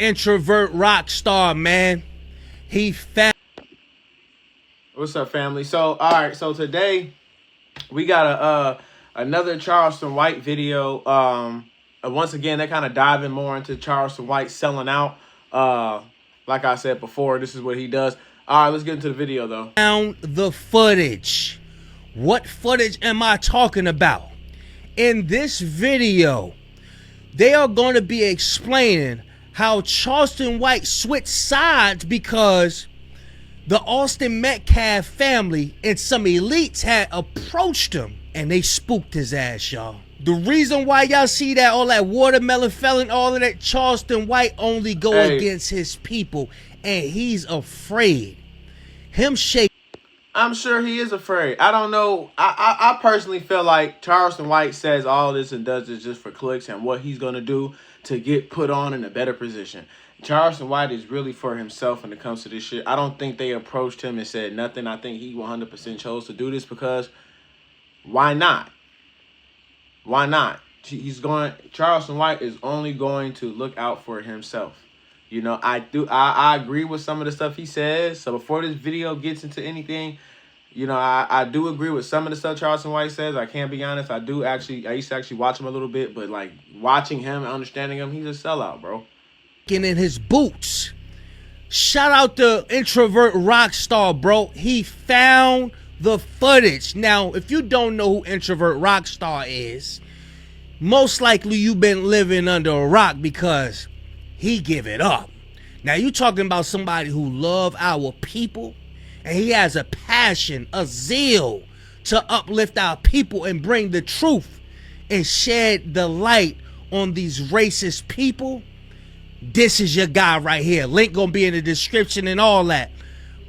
Introvert rock star, man. He found. What's up, family? So, all right. So today we got another Charleston White video. Once again, they're kind of diving more into Charleston White selling out. Like I said before, this is what he does. All right, let's get into the video though. Found the footage. What footage am I talking about? In this video, they are going to be explaining how Charleston White switched sides because the Austin Metcalf family and some elites had approached him and they spooked his ass, y'all. The reason why y'all see that, all that watermelon felon, all of that, Charleston White only go against his people, and he's afraid. Him shake. I'm sure he is afraid. I don't know. I personally feel like Charleston White says all this and does this just for clicks and what he's going to do to get put on in a better position. Charleston White is really for himself when it comes to this shit. I don't think they approached him and said nothing. I think he 100% chose to do this because why not? Why not? Charleston White is only going to look out for himself. You know, I agree with some of the stuff he says. So before this video gets into anything, you know, I do agree with some of the stuff Charleston White says. I can't be honest. I used to actually watch him a little bit, but like watching him and understanding him, he's a sellout, bro. In his boots. Shout out to introvert rock star, bro. He found the footage. Now, if you don't know who introvert rock star is, most likely you've been living under a rock because he give it up. Now you talking about somebody who love our people, and he has a passion, a zeal to uplift our people and bring the truth and shed the light on these racist people. This is your guy right here. Link gonna be in the description and all that.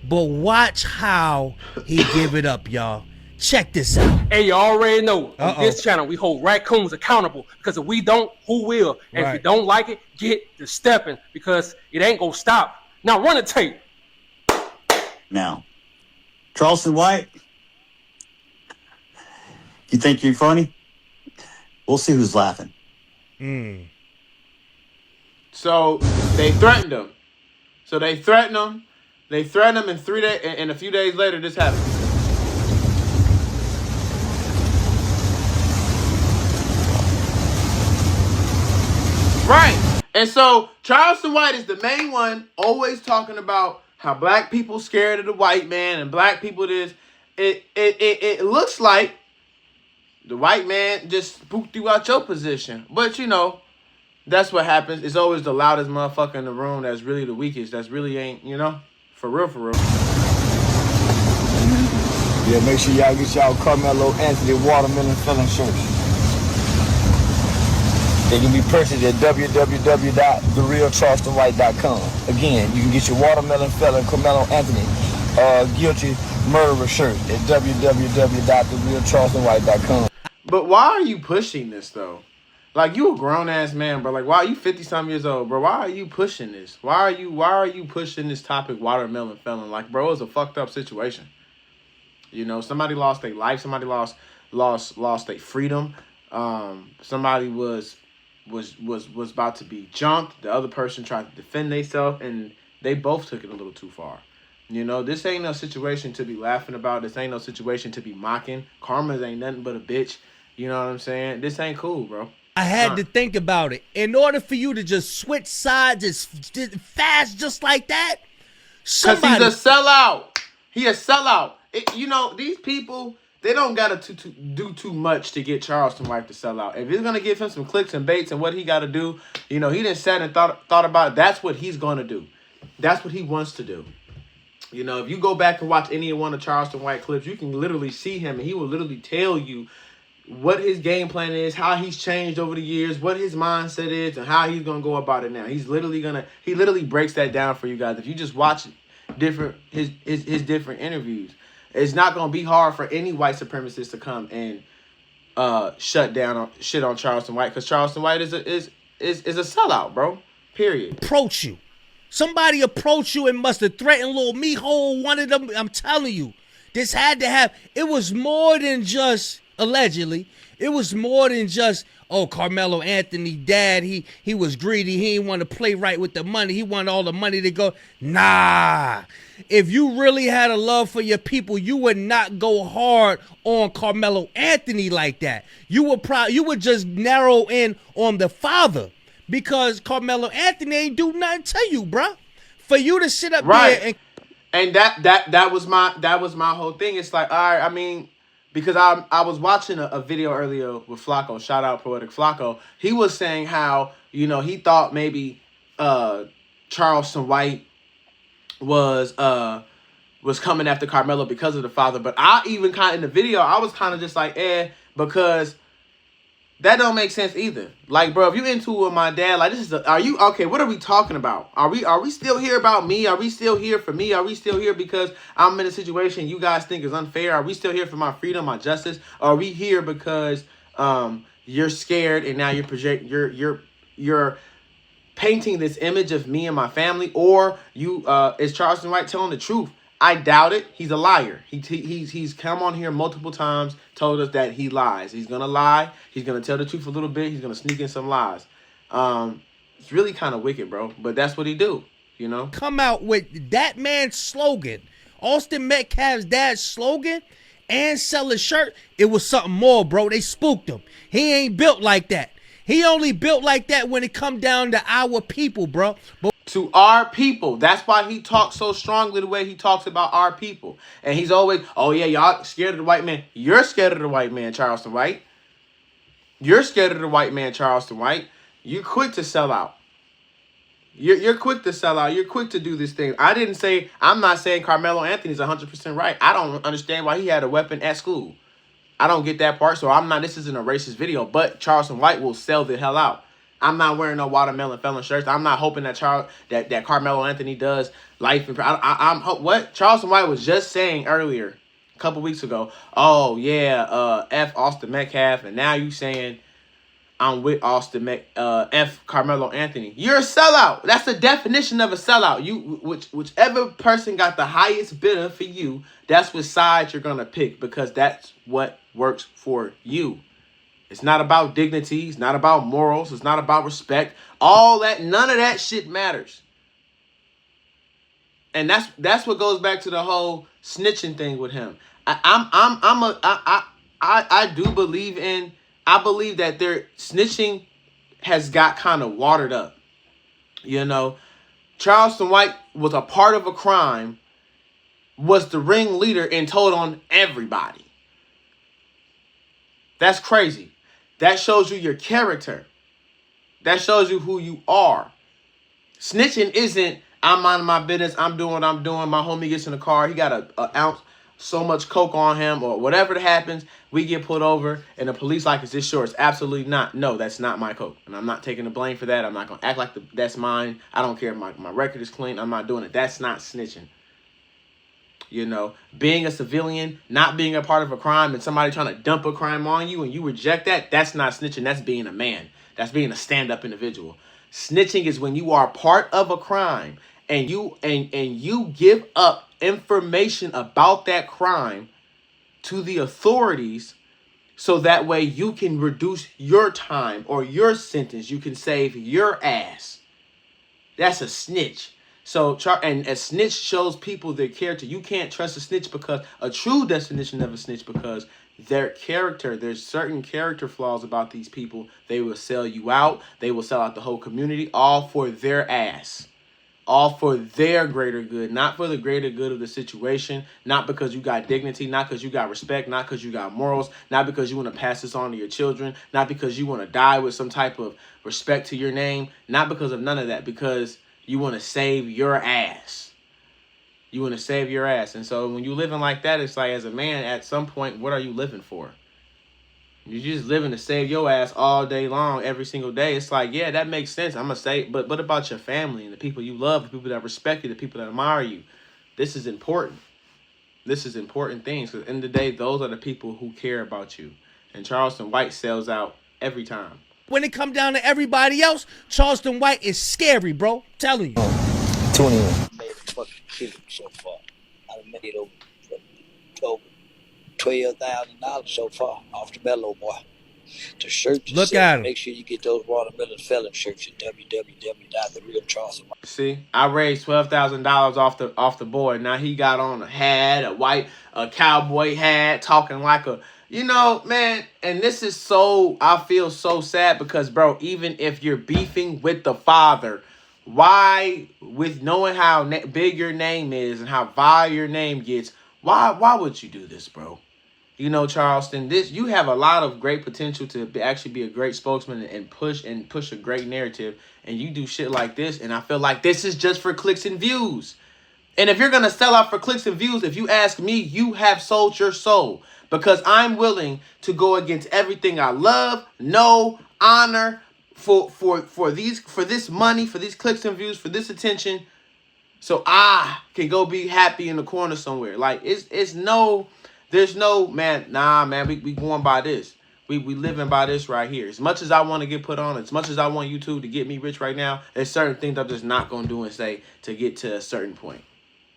But watch how he give it up, y'all. Check this out. Hey, you already know, on this channel, we hold raccoons accountable, because if we don't, who will? And if you don't like it, get to stepping, because it ain't gonna stop. Now run the tape. Now, Charleston White, you think you're funny? We'll see who's laughing. So they threatened him. They threatened him in 3 days, and a few days later, this happened. Right. And so Charleston White is the main one, always talking about how black people scared of the white man and black people this. It looks like the white man just spooked you out your position. But you know, that's what happens. It's always the loudest motherfucker in the room that's really the weakest. That's really ain't, you know, for real, for real. Yeah, make sure y'all get y'all Karmelo Anthony watermelon felon shirts. They can be purchased at www.therealcharlestonwhite.com. Again, you can get your watermelon felon Karmelo Anthony guilty murderer shirt at www.therealcharlestonwhite.com. But why are you pushing this though? Like, you a grown ass man, bro. Like, why are you 50-something years old, bro? Why are you pushing this? Why are you pushing this topic, watermelon felon? Like, bro, it's a fucked up situation. You know, somebody lost their life. Somebody lost their freedom. Somebody was about to be jumped. The other person tried to defend themselves, and they both took it a little too far. You know, this ain't no situation to be laughing about. This ain't no situation to be mocking. Karma ain't nothing but a bitch. You know what I'm saying? This ain't cool, bro. I had to think about it. In order for you to just switch sides as fast just like that, because he's a sellout. He a sellout. You know, these people, they don't got to do too much to get Charleston White to sell out. If he's going to give him some clicks and baits and what he got to do, you know, he done sat and thought about it. That's what he's going to do. That's what he wants to do. You know, if you go back and watch any one of Charleston White clips, you can literally see him, and he will literally tell you what his game plan is, how he's changed over the years, what his mindset is, and how he's going to go about it now. He literally breaks that down for you guys. If you just watch his different interviews, it's not going to be hard for any white supremacist to come and shut down shit on Charleston White, because Charleston White is a sellout, bro. Period. Approach you. Somebody approached you and must have threatened little Mijo, one of them. I'm telling you, this had to have. It was more than just allegedly, it was more than just, oh, Karmelo Anthony, dad, he was greedy. He didn't want to play right with the money. He wanted all the money to go. Nah. If you really had a love for your people, you would not go hard on Karmelo Anthony like that. You would just narrow in on the father, because Karmelo Anthony ain't do nothing to you, bruh. For you to sit up there and that was my whole thing. It's like, all right, I mean, because I was watching a video earlier with Flacco. Shout out Poetic Flacco. He was saying how, you know, he thought maybe Charleston White was coming after Karmelo because of the father. But I even in the video, I was kind of just like, because that don't make sense either. Like, bro, if you into with my dad, like, are you okay? What are we talking about? Are we still here about me? Are we still here for me? Are we still here because I'm in a situation you guys think is unfair? Are we still here for my freedom, my justice? Are we here because you're scared and now you're painting this image of me and my family? Or is Charleston White telling the truth? I doubt it. He's a liar. He's come on here multiple times, told us that he lies. He's gonna lie. He's gonna tell the truth a little bit. He's gonna sneak in some lies. It's really kind of wicked, bro. But that's what he do, you know. Come out with that man's slogan, Austin Metcalf's dad's slogan, and sell a shirt. It was something more, bro. They spooked him. He ain't built like that. He only built like that when it come down to our people, bro. To our people. That's why he talks so strongly the way he talks about our people. And he's always, oh yeah, y'all scared of the white man. You're scared of the white man, Charleston White. You're scared of the white man, Charleston White. You're quick to sell out. You're quick to sell out. You're quick to do this thing. I'm not saying Karmelo Anthony's 100% right. I don't understand why he had a weapon at school. I don't get that part. So this isn't a racist video, but Charleston White will sell the hell out. I'm not wearing no watermelon felon shirts. I'm not hoping that that Karmelo Anthony does life. What Charleston White was just saying earlier, a couple weeks ago. Oh yeah, F Austin Metcalf, and now you saying I'm with F Karmelo Anthony. You're a sellout. That's the definition of a sellout. Whichever person got the highest bidder for you, that's what side you're gonna pick, because that's what works for you. It's not about dignity. It's not about morals. It's not about respect. All that, none of that shit matters. And that's what goes back to the whole snitching thing with him. I do believe that their snitching has got kind of watered up. You know, Charleston White was a part of a crime, was the ringleader, and told on everybody. That's crazy. That shows you your character. That shows you who you are. Snitching isn't, I'm minding my business, I'm doing what I'm doing, my homie gets in the car, he got an ounce, so much coke on him, or whatever that happens, we get pulled over, and the police like, is this yours? Absolutely not. No, that's not my coke. And I'm not taking the blame for that. I'm not going to act like that's mine. I don't care if my record is clean. I'm not doing it. That's not snitching. You know, being a civilian, not being a part of a crime, and somebody trying to dump a crime on you and you reject that, that's not snitching. That's being a man. That's being a stand-up individual. Snitching is when you are part of a crime and you give up information about that crime to the authorities, so that way you can reduce your time or your sentence. You can save your ass. That's a snitch. So, and a snitch shows people their character. You can't trust a snitch, because a true definition of a snitch, because their character, there's certain character flaws about these people. They will sell you out. They will sell out the whole community, all for their ass. All for their greater good, not for the greater good of the situation, not because you got dignity, not because you got respect, not because you got morals, not because you want to pass this on to your children, not because you want to die with some type of respect to your name, not because of none of that, because you want to save your ass. You want to save your ass. And so when you're living like that, it's like, as a man, at some point, what are you living for? You're just living to save your ass all day long, every single day. It's like, yeah, that makes sense. I'm going to say, but what about your family and the people you love, the people that respect you, the people that admire you? This is important. This is important things, because at the end of the day, those are the people who care about you. And Charleston White sells out every time. When it come down to everybody else, Charleston White is scary, bro. I'm telling you. 21. Made a fucking kid so far. I made over $12,000 so far off the Mellow Boy. The shirts. Look at him. Make sure you get those Watermelon Felon shirts at www.therealcharleston. See, I raised $12,000 off the board. Now he got on a hat, a cowboy hat, talking like a, man. And this is I feel so sad because, bro, even if you're beefing with the father, why, with knowing how big your name is and how vile your name gets, why would you do this, bro? Charleston, you have a lot of great potential to actually be a great spokesman and push a great narrative, and you do shit like this, and I feel like this is just for clicks and views. And if you're going to sell out for clicks and views, if you ask me, you have sold your soul, because I'm willing to go against everything I love, know, honor for this money, for these clicks and views, for this attention, so I can go be happy in the corner somewhere. Like, there's no, man, we going by this. We living by this right here. As much as I want to get put on, as much as I want YouTube to get me rich right now, there's certain things I'm just not going to do and say to get to a certain point.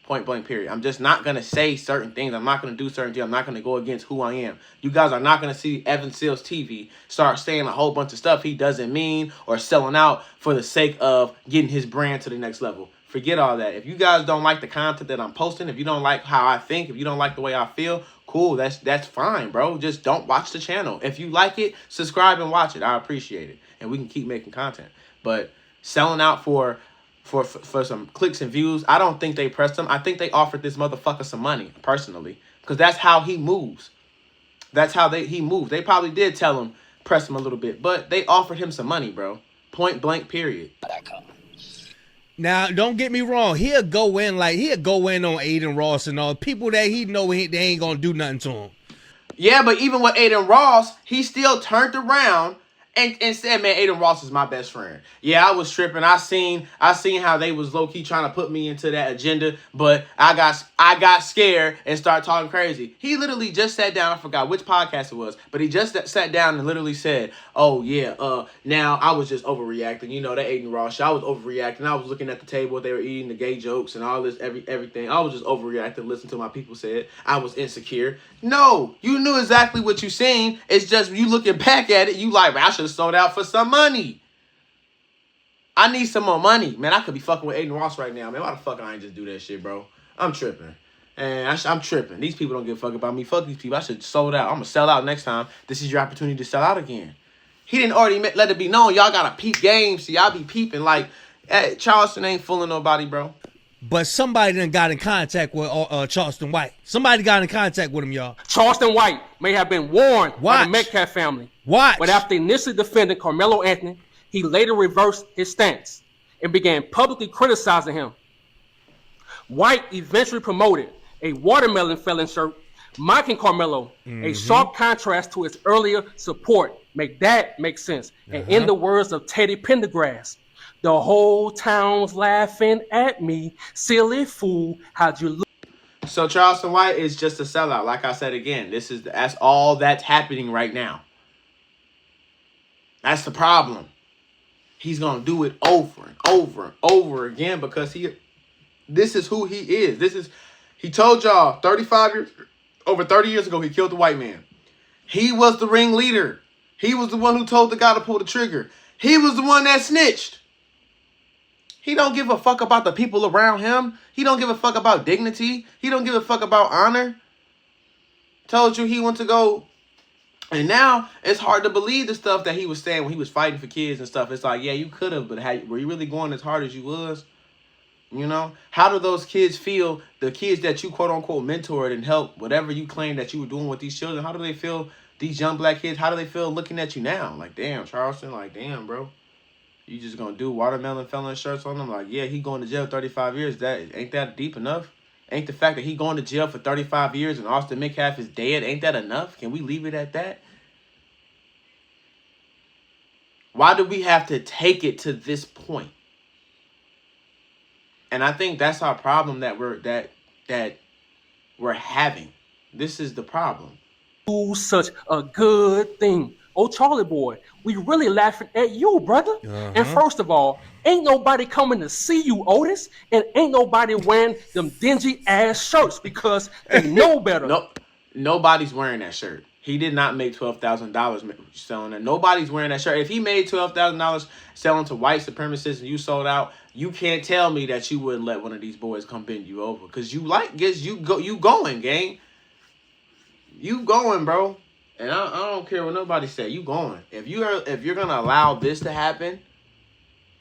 Point blank, period. I'm just not going to say certain things. I'm not going to do certain things. I'm not going to go against who I am. You guys are not going to see Evan Seals TV start saying a whole bunch of stuff he doesn't mean or selling out for the sake of getting his brand to the next level. Forget all that. If you guys don't like the content that I'm posting, if you don't like how I think, if you don't like the way I feel, cool, that's fine, bro. Just don't watch the channel. If you like it, subscribe and watch it. I appreciate it. And we can keep making content. But selling out for some clicks and views, I don't think they pressed him. I think they offered this motherfucker some money, personally. Because that's how he moves. That's how he moves. They probably did tell him, press him a little bit. But they offered him some money, bro. Point blank, period. Now, don't get me wrong. He'll go in on Aiden Ross and all. People that he know they ain't going to do nothing to him. Yeah, but even with Aiden Ross, he still turned around and said, man, Aiden Ross is my best friend. Yeah, I was tripping. I seen how they was low-key trying to put me into that agenda, but I got scared and started talking crazy. He literally just sat down. I forgot which podcast it was, but he just sat down and literally said, oh, yeah, now I was just overreacting. That Aiden Ross shit, I was overreacting. I was looking at the table. They were eating the gay jokes and all this, everything. I was just overreacting, listening to what my people said. I was insecure. No, you knew exactly what you seen. It's just you looking back at it, you like, man, I should have sold out for some money. I need some more money. Man, I could be fucking with Aiden Ross right now. Man, why the fuck I ain't just do that shit, bro? I'm tripping. And I'm tripping. These people don't give a fuck about me. Fuck these people. I should have sold out. I'm going to sell out next time. This is your opportunity to sell out again. He didn't already let it be known. Y'all got to peep games. See, y'all be peeping like, hey, Charleston ain't fooling nobody, bro. But somebody done got in contact with Charleston White. Somebody got in contact with him, y'all. Charleston White may have been warned by the Metcalf family. But after initially defending Karmelo Anthony, he later reversed his stance and began publicly criticizing him. White eventually promoted a Watermelon Felon shirt mocking Karmelo, a sharp contrast to his earlier support. Make that make sense. And in the words of Teddy Pendergrass, the whole town's laughing at me. Silly fool, how'd you look? So Charleston White is just a sellout. Like I said again, that's all that's happening right now. That's the problem. He's gonna do it over and over and over again because this is who he is. He told y'all over 30 years ago he killed the white man. He was the ringleader. He was the one who told the guy to pull the trigger. He was the one that snitched. He don't give a fuck about the people around him. He don't give a fuck about dignity. He don't give a fuck about honor. Told you he went to go. And now it's hard to believe the stuff that he was saying when he was fighting for kids and stuff. It's like, yeah, you could have, but were you really going as hard as you was? How do those kids feel, the kids that you quote unquote mentored and helped, whatever you claim that you were doing with these children, how do they feel, these young black kids, how do they feel looking at you now? Like, damn, Charleston, like, damn, bro. You just gonna do Watermelon Felon shirts on them? Like, yeah, he going to jail 35 years. Ain't that deep enough? Ain't the fact that he going to jail for 35 years and Austin Metcalf is dead, ain't that enough? Can we leave it at that? Why do we have to take it to this point? And I think that's our problem that we're having. This is the problem. Do such a good thing. Oh, Charlie boy, we really laughing at you, brother. And first of all, ain't nobody coming to see you, Otis, and ain't nobody wearing them dingy ass shirts because they know better. nobody's wearing that shirt. He did not make $12,000 selling it. Nobody's wearing that shirt. If he made $12,000 selling to white supremacists and you sold out, you can't tell me that you wouldn't let one of these boys come bend you over. Because you going, gang. You going, bro. And I don't care what nobody say. You going. If you're gonna allow this to happen,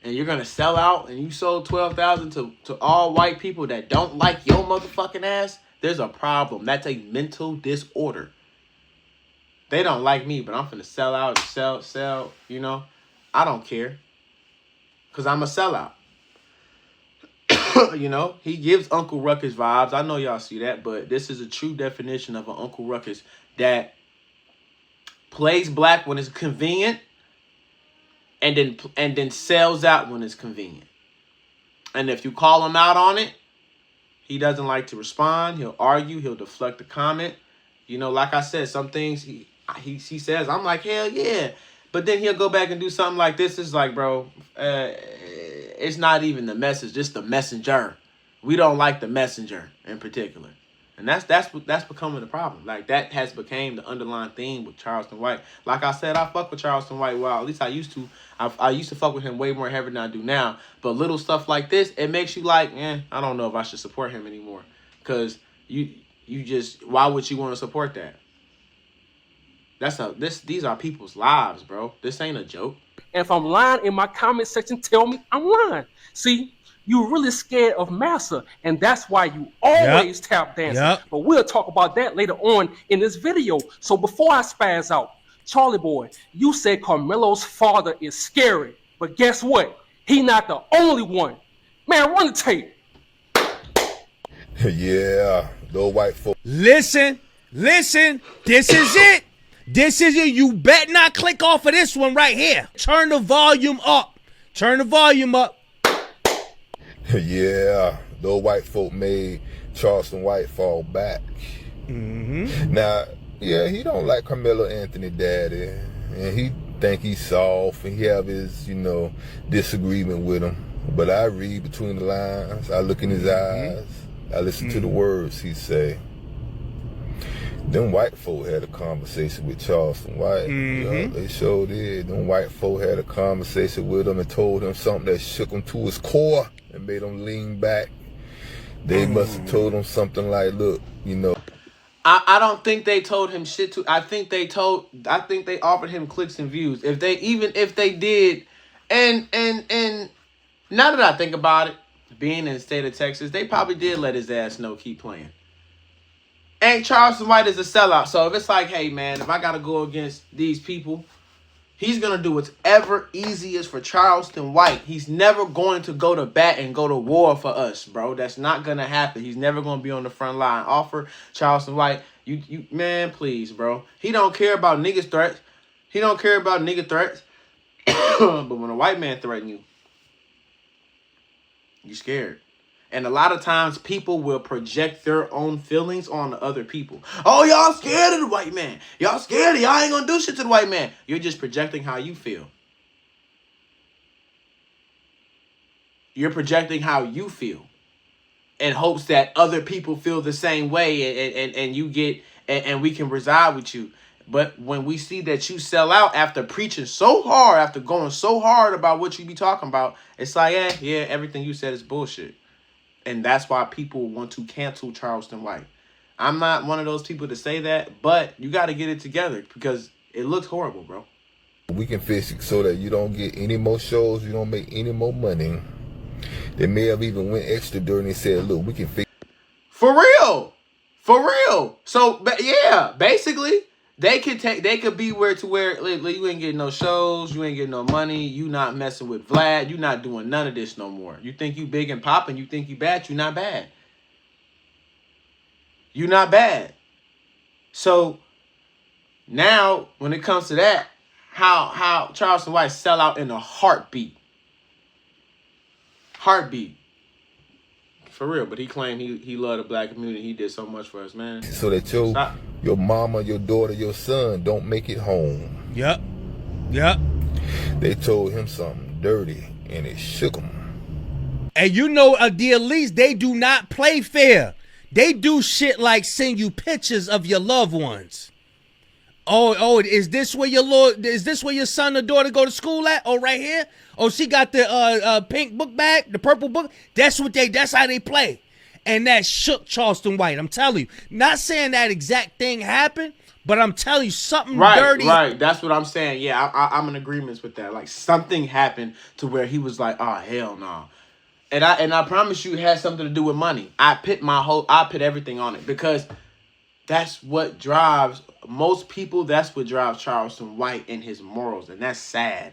and you're gonna sell out, and you sold $12,000 to all white people that don't like your motherfucking ass, there's a problem. That's a mental disorder. They don't like me, but I'm finna sell out and sell, you know. I don't care. Because I'm a sellout. You know, he gives Uncle Ruckus vibes. I know y'all see that, but this is a true definition of an Uncle Ruckus that plays black when it's convenient and then sells out when it's convenient. And if you call him out on it, he doesn't like to respond. He'll argue. He'll deflect the comment. You know, like I said, some things he says, I'm like, hell yeah. But then he'll go back and do something like this. It's like, bro, it's not even the message, just the messenger. We don't like the messenger in particular. And that's becoming the problem. Like, that has become the underlying theme with Charleston White. Like I said, I fuck with Charleston White. Well, at least I used to. I used to fuck with him way more heavy than I do now. But little stuff like this, it makes you like, I don't know if I should support him anymore. Because you just, why would you want to support that? These are people's lives, bro. This ain't a joke. And if I'm lying in my comment section, tell me I'm lying. See, you're really scared of massa, and that's why you always tap dancing. But we'll talk about that later on in this video. So before I spaz out, Charlie boy, you said Karmelo's father is scary, but guess what? He not the only one. Man, run the tape. Yeah, those white folks. Listen, this is it. This is it. You bet not click off of this one right here. Turn the volume up. Yeah, those white folk made Charleston White fall back. Now, yeah, he don't like Karmelo Anthony daddy, and he think he's soft, and he have his, disagreement with him. But I read between the lines, I look in his eyes, I listen to the words he say. Them white folk had a conversation with Charleston White. They sure did. Them white folk had a conversation with him and told him something that shook him to his core and made him lean back. They must have told him something like, look, I don't think they told him shit to. I think they offered him clicks and views. If they did, and now that I think about it, being in the state of Texas, they probably did let his ass know keep playing. And Charleston White is a sellout. So if it's like, hey, man, if I got to go against these people, he's going to do whatever easiest for Charleston White. He's never going to go to bat and go to war for us, bro. That's not going to happen. He's never going to be on the front line. Offer Charleston White, you man, please, bro. He don't care about niggas threats. He don't care about nigga threats. But when a white man threatens you, you're scared. And a lot of times people will project their own feelings on the other people. Oh, y'all scared of the white man. Y'all scared. Y'all ain't going to do shit to the white man. You're just projecting how you feel. You're projecting how you feel in hopes that other people feel the same way and you get and we can reside with you. But when we see that you sell out after preaching so hard, after going so hard about what you be talking about, it's like, yeah, everything you said is bullshit. And that's why people want to cancel Charleston White. I'm not one of those people to say that, but you got to get it together because it looks horrible, bro. We can fix it so that you don't get any more shows, you don't make any more money. They may have even went extra during and said, look, we can fix it. For real. So, yeah, basically, they could be where you ain't getting no shows, you ain't getting no money, you not messing with Vlad, you not doing none of this no more. You think you big and popping, you think you bad, you not bad. You not bad. So now when it comes to that, how Charleston White sell out in a heartbeat. For real, but he claimed he loved the black community. He did so much for us, man. So that your mama, your daughter, your son don't make it home. Yep. They told him something dirty, and it shook him. And the elites, they do not play fair. They do shit like send you pictures of your loved ones. Oh, is this where your son or daughter go to school at? Oh, right here. Oh, she got the pink book bag, the purple book. That's how they play. And that shook Charleston White. I'm telling you. Not saying that exact thing happened, but I'm telling you something dirty. Right. That's what I'm saying. Yeah, I'm in agreement with that. Like something happened to where he was like, oh hell no. And I promise you it had something to do with money. I put everything on it because that's what drives most people. That's what drives Charleston White and his morals, and that's sad.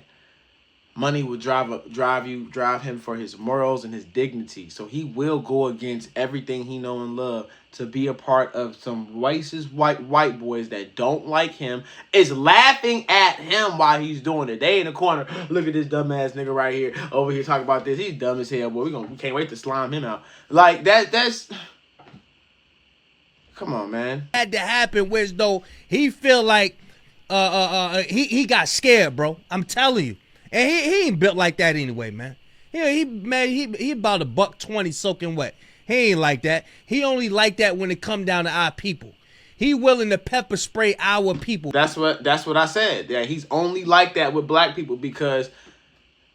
Money will drive him for his morals and his dignity. So he will go against everything he know and love to be a part of some racist white boys that don't like him, is laughing at him while he's doing it. They in the corner, look at this dumbass nigga right here over here talking about this. He's dumb as hell, boy. We can't wait to slime him out. Like that's come on, man. Had to happen, whereas though he feel like he got scared, bro. I'm telling you. And he ain't built like that anyway, man. He about $120 soaking wet. He ain't like that. He only like that when it come down to our people. He willing to pepper spray our people. That's what I said. Yeah, he's only like that with black people because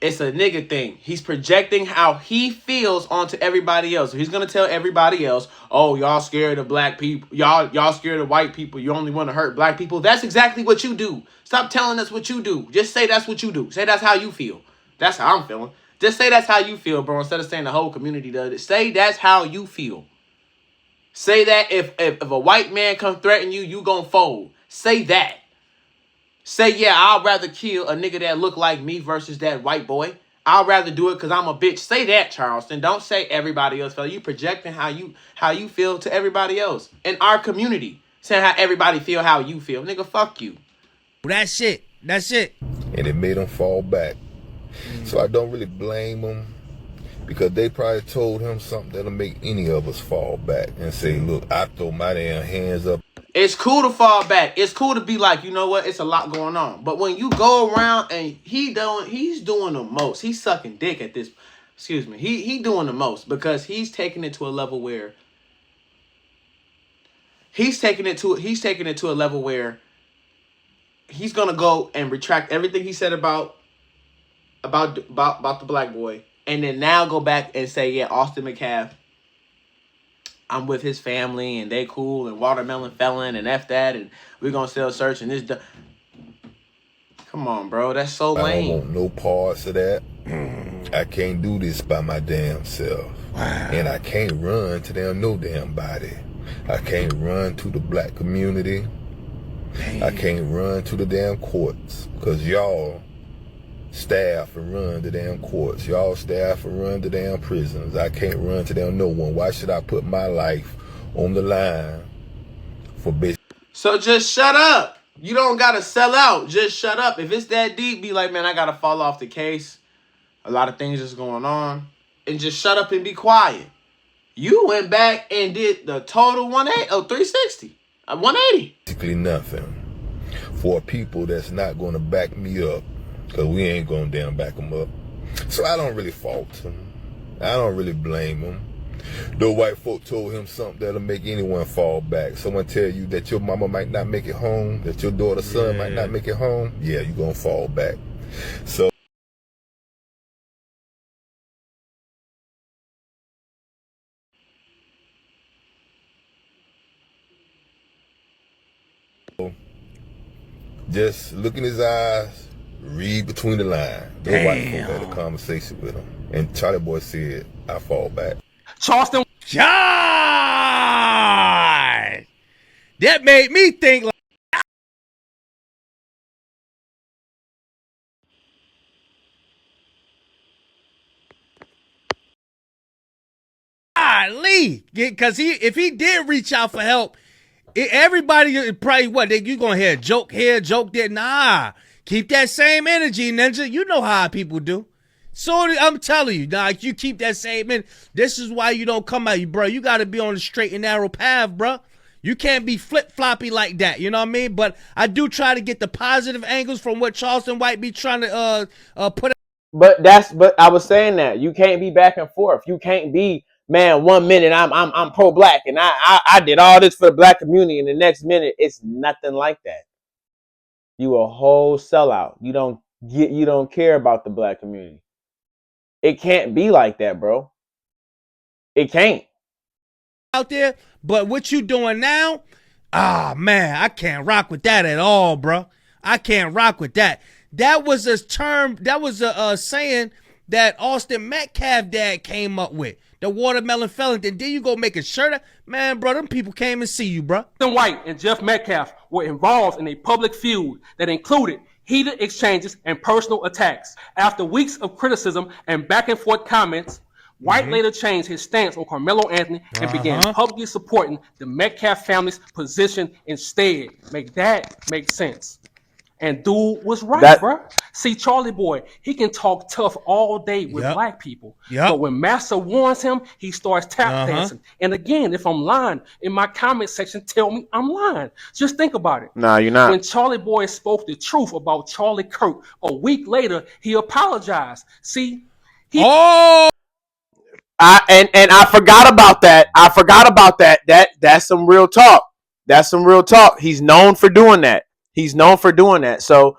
it's a nigga thing. He's projecting how he feels onto everybody else. So he's gonna tell everybody else, "Oh, y'all scared of black people. Y'all scared of white people. You only want to hurt black people." That's exactly what you do. Stop telling us what you do. Just say that's what you do. Say that's how you feel. That's how I'm feeling. Just say that's how you feel, bro. Instead of saying the whole community does it, say that's how you feel. Say that if a white man come threaten you, you gonna fold. Say that. Say, yeah, I'd rather kill a nigga that look like me versus that white boy. I'd rather do it because I'm a bitch. Say that, Charleston. Don't say everybody else, fella. You projecting how you feel to everybody else in our community. Saying how everybody feel how you feel. Nigga, fuck you. That's it. And it made him fall back. So I don't really blame him because they probably told him something that'll make any of us fall back and say, look, I throw my damn hands up. It's cool to fall back. It's cool to be like, you know what? It's a lot going on. But when you go around and he's doing the most. He's sucking dick at this. Excuse me. He doing the most because he's taking it to a level where he's taking it to a level where he's gonna go and retract everything he said about the black boy, and then now go back and say, yeah, Austin McCaff, I'm with his family and they cool and watermelon felon and F that and we're gonna sell search and this. Come on, bro, that's so lame. I don't want no parts of that. I can't do this by my damn self. Wow. And I can't run to them no damn body. I can't run to the black community. Damn. I can't run to the damn courts because y'all staff and run the damn courts. Y'all staff and run the damn prisons. I can't run to them no one. Why should I put my life on the line for bitch? So just shut up. You don't gotta sell out. Just shut up. If it's that deep, be like, man, I gotta fall off the case. A lot of things is going on. And just shut up and be quiet. You went back and did the total 360. 180. Basically nothing for people that's not going to back me up because we ain't going to damn back them up. So I don't really fault him. I don't really blame him. The white folk told him something that'll make anyone fall back. Someone tell you that your mama might not make it home, that your daughter's son might not make it home. Yeah, you're going to fall back. So just look in his eyes, read between the lines. The white folk had a conversation with him. And Charlie Boy said, I fall back. Charleston. God! That made me think like, Lee, because if he did reach out for help, everybody probably you gonna hear a joke here, joke there. Nah, keep that same energy, Ninja. You know how people do. So I'm telling you, like you keep that same energy. This is why you don't come out, bro. You got to be on the straight and narrow path, bro. You can't be flip-floppy like that, you know what I mean? But I do try to get the positive angles from what Charleston White be trying to put. But I was saying that you can't be back and forth. You can't be man, 1 minute I'm pro-black and I did all this for the black community, and the next minute it's nothing like that. You a whole sellout. You don't care about the black community. It can't be like that, bro. It can't. Out there, but what you doing now? Man, I can't rock with that at all, bro. I can't rock with that. That was a term, that was a saying that Austin Metcalf dad came up with. The watermelon felon. And then you go make a shirt. Man, bro, them people came and see you, bro. Charleston White and Jeff Metcalf were involved in a public feud that included heated exchanges and personal attacks. After weeks of criticism and back and forth comments, White later changed his stance on Karmelo Anthony and began publicly supporting the Metcalf family's position instead. Make that make sense. And dude was right, bro. See, Charlie boy, he can talk tough all day with black people. But when Master warns him, he starts tap dancing. And again, if I'm lying, in my comment section, tell me I'm lying. Just think about it. Nah, you're not. When Charlie boy spoke the truth about Charlie Kirk, a week later, he apologized. See, I forgot about that. I forgot about that. That's some real talk. That's some real talk. He's known for doing that. He's known for doing that. So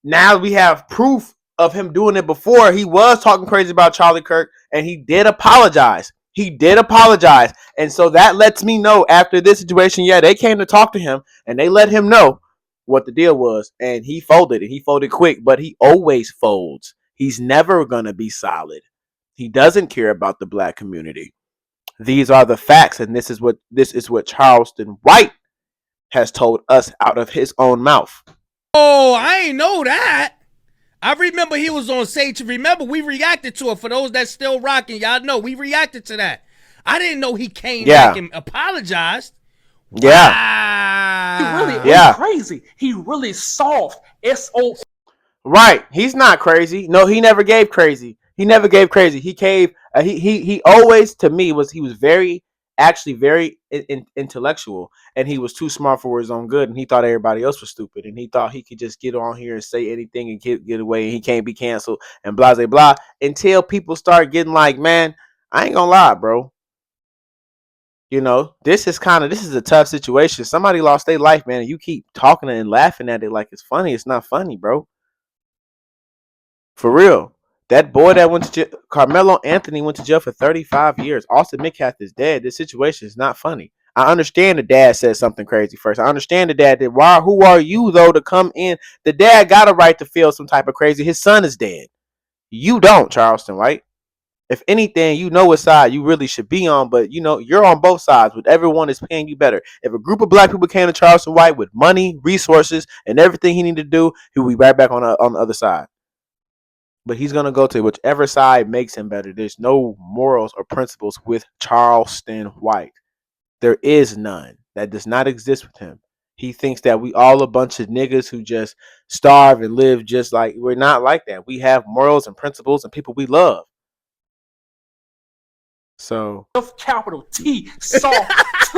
now we have proof of him doing it before. He was talking crazy about Charlie Kirk, and he did apologize. He did apologize. And so that lets me know after this situation, they came to talk to him, and they let him know what the deal was. And he folded, and he folded quick, but he always folds. He's never going to be solid. He doesn't care about the black community. These are the facts, and this is what Charleston White has told us out of his own mouth. Oh, I ain't know that. I remember he was on stage. Remember, we reacted to it. For those that still rocking, y'all know we reacted to that. I didn't know he came back and apologized. Wow. He really crazy. He really soft. S-O. Right. He's not crazy. No, he never gave crazy. He never gave crazy. He gave. He always, to me, was very intellectual, and he was too smart for his own good, and he thought everybody else was stupid, and he thought he could just get on here and say anything and get away, and he can't be canceled and blah blah blah, until people start getting like, man, I ain't gonna lie, bro. You know, this is a tough situation. Somebody lost their life, man, and you keep talking and laughing at it like it's funny. It's not funny, bro. For real. That boy that went to jail, Karmelo Anthony, went to jail for 35 years. Austin Metcalf is dead. This situation is not funny. I understand the dad said something crazy first. I understand the dad did. Who are you, though, to come in? The dad got a right to feel some type of crazy. His son is dead. You don't, Charleston White. If anything, you know what side you really should be on, but you know you're on both sides. With everyone is paying you better. If a group of black people came to Charleston White with money, resources, and everything he needed to do, he would be right back on the other side. But he's going to go to whichever side makes him better. There's no morals or principles with Charleston White. There is none. That does not exist with him. He thinks that we all a bunch of niggas who just starve and live just like, we're not like that. We have morals and principles and people we love. So. Capital T, soft,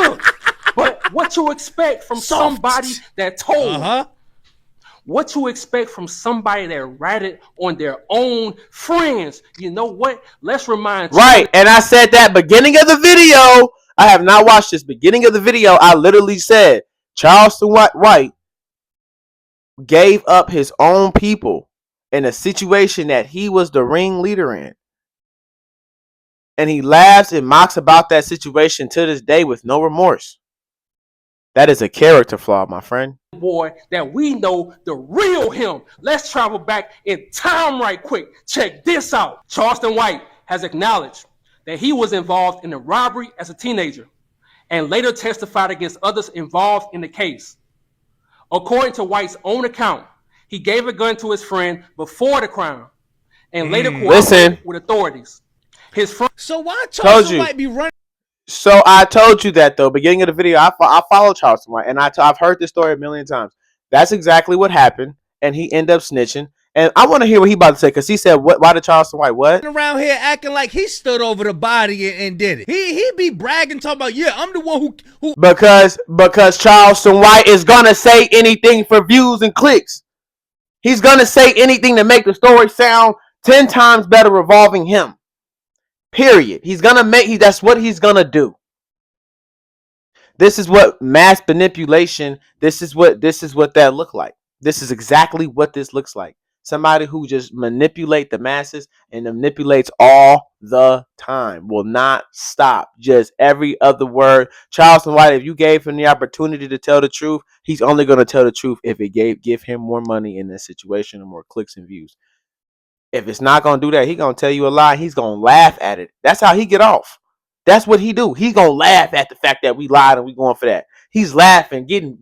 but what you expect from somebody that told what you expect from somebody that ratted on their own friends? You know what? Let's remind Right, and I said that beginning of the video. I have not watched this. Beginning of the video, I literally said Charleston White gave up his own people in a situation that he was the ringleader in. And he laughs and mocks about that situation to this day with no remorse. That is a character flaw, my friend. Boy, that we know the real him. Let's travel back in time right quick. Check this out. Charleston White has acknowledged that he was involved in the robbery as a teenager and later testified against others involved in the case. According to White's own account, he gave a gun to his friend before the crime and later cooperated with authorities. His friend. So why Charleston White be running? So I told you that, though. Beginning of the video, I follow Charleston White, and I've heard this story a million times. That's exactly what happened, and he ended up snitching. And I want to hear what he about to say, because he said, why did Charleston White what? Around here acting like he stood over the body and did it. He be bragging, talking about, yeah, I'm the one who... Because Charleston White is going to say anything for views and clicks. He's going to say anything to make the story sound 10 times better revolving him. Period. He's gonna make. That's what he's gonna do. This is what mass manipulation. This is what that look like. This is exactly what this looks like. Somebody who just manipulate the masses and manipulates all the time, will not stop. Just every other word. Charleston White, if you gave him the opportunity to tell the truth, he's only going to tell the truth if it give him more money in this situation and more clicks and views. If it's not going to do that, he's going to tell you a lie. He's going to laugh at it. That's how he get off. That's what he do. He's going to laugh at the fact that we lied and we going for that. He's laughing, getting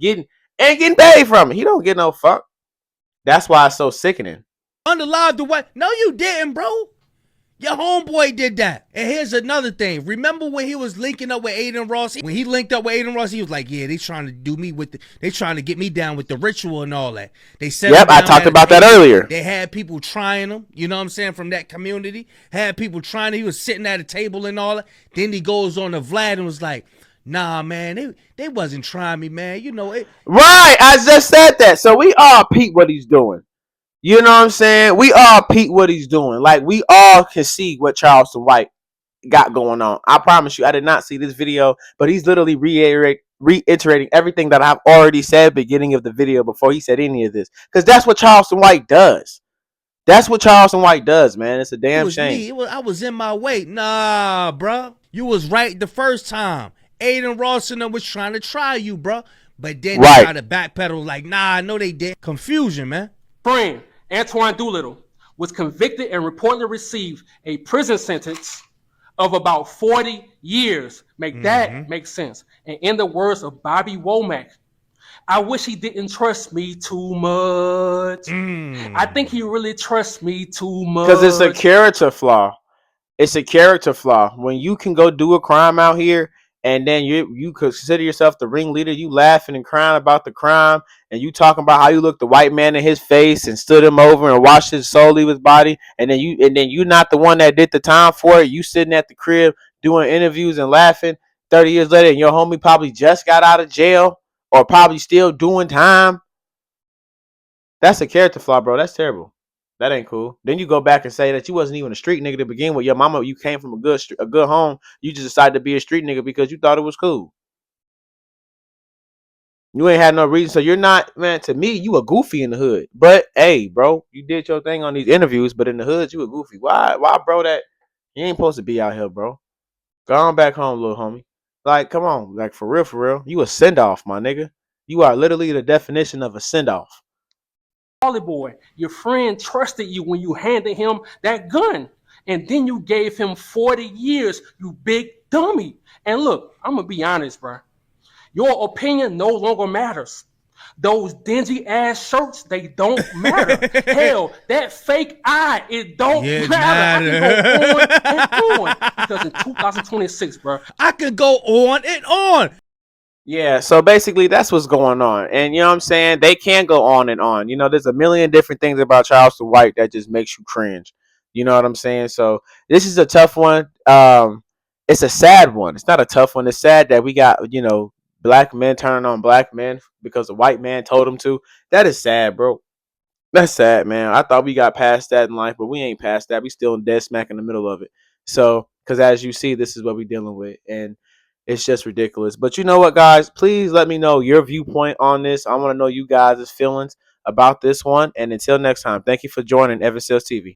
paid from it. He don't get no fuck. That's why it's so sickening. Underlive the what? No, you didn't, bro. Your homeboy did that. And here's another thing. Remember when he was linking up with Aiden Ross? When he linked up with Aiden Ross, he was like, yeah, they trying to do me with they trying to get me down with the ritual and all that. They said, yep, I talked about that earlier. They had people trying him, you know what I'm saying, from that community. Had people trying him. He was sitting at a table and all that. Then he goes on to Vlad and was like, nah, man, they wasn't trying me, man. You know it. Right, I just said that. So we all peep what he's doing. You know what I'm saying? We all peep what he's doing. Like, we all can see what Charleston White got going on. I promise you, I did not see this video, but he's literally reiterating everything that I've already said at the beginning of the video before he said any of this. Because that's what Charleston White does. That's what Charleston White does, man. It's a damn shame. I was in my way. Nah, bro. You was right the first time. Aiden Ross and them was trying to try you, bro. But then they tried to backpedal like, nah, no they did. Confusion, man. Friend Antoine Doolittle was convicted and reportedly received a prison sentence of about 40 years. That make sense. And in the words of Bobby Womack, I wish he didn't trust me too much. I think he really trusts me too much. Because it's a character flaw. It's a character flaw. When you can go do a crime out here and then you consider yourself the ringleader, you laughing and crying about the crime, and you talking about how you looked the white man in his face and stood him over and watched his soul leave his body, and then you not the one that did the time for it. You sitting at the crib doing interviews and laughing 30 years later, and your homie probably just got out of jail or probably still doing time. That's a character flaw, bro. That's terrible. That ain't cool. Then you go back and say that you wasn't even a street nigga to begin with. Your mama, you came from a good home. You just decided to be a street nigga because you thought it was cool. You ain't had no reason. So you're not, man, to me, you a goofy in the hood. But hey, bro, you did your thing on these interviews, but in the hood, you a goofy. Why, bro, that you ain't supposed to be out here, bro. Go on back home, little homie. Like, come on. Like, for real. You a send-off, my nigga. You are literally the definition of a send-off. Charlie boy, your friend trusted you when you handed him that gun, and then you gave him 40 years, you big dummy. And look, I'm gonna be honest, bro. Your opinion no longer matters. Those dingy ass shirts, they don't matter. Hell, that fake eye, it don't matter. I can go on and on because in 2026, bro, I could go on and on. Yeah, so basically that's what's going on. And you know what I'm saying? They can go on and on. You know, there's a million different things about Charleston White that just makes you cringe. You know what I'm saying? So this is a tough one. It's a sad one. It's not a tough one. It's sad that we got, you know, black men turning on black men because a white man told them to. That is sad, bro. That's sad, man. I thought we got past that in life, but we ain't past that. We still dead smack in the middle of it. So, because as you see, this is what we're dealing with. And it's just ridiculous. But you know what, guys? Please let me know your viewpoint on this. I want to know you guys' feelings about this one. And until next time, thank you for joining Evan Sales TV.